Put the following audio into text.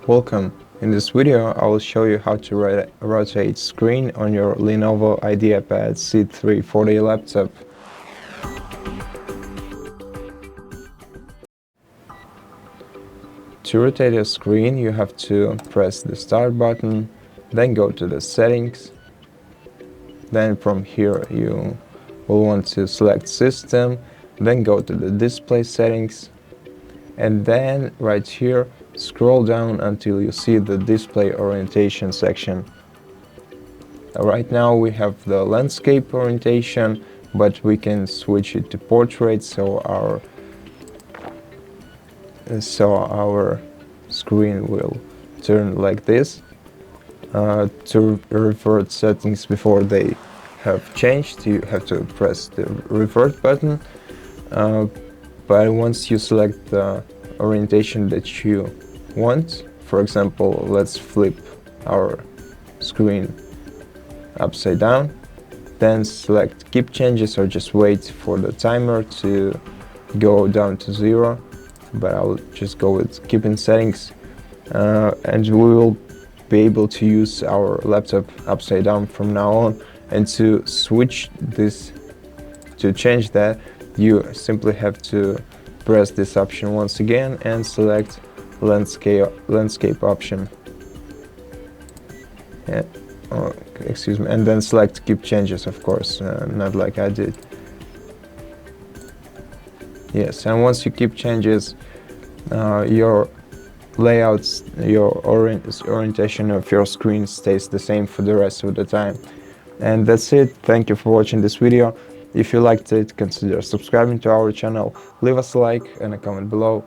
Welcome. In this video I will show you how to rotate screen on your LENOVO Ideapad C340 laptop. To rotate your screen you have to press the start button, then go to the settings, then from here you will want to select system, then go to the display settings, and then right here scroll down until you see the display orientation section. Right now we have the landscape orientation, but we can switch it to portrait so our screen will turn like this. To revert settings before they have changed, you have to press the revert button, but once you select the orientation that you want, for example, let's flip our screen upside down, then select keep changes or just wait for the timer to go down to 0, but I'll just go with keeping settings, and we will be able to use our laptop upside down from now on. And to switch this, to change that, you simply have to press this option once again and select landscape option, excuse me, and then select keep changes, of course, not like I did. Yes, and once you keep changes, your layouts, your orientation of your screen stays the same for the rest of the time. And that's it. Thank you for watching this video. If you liked it, consider subscribing to our channel, leave us a like and a comment below.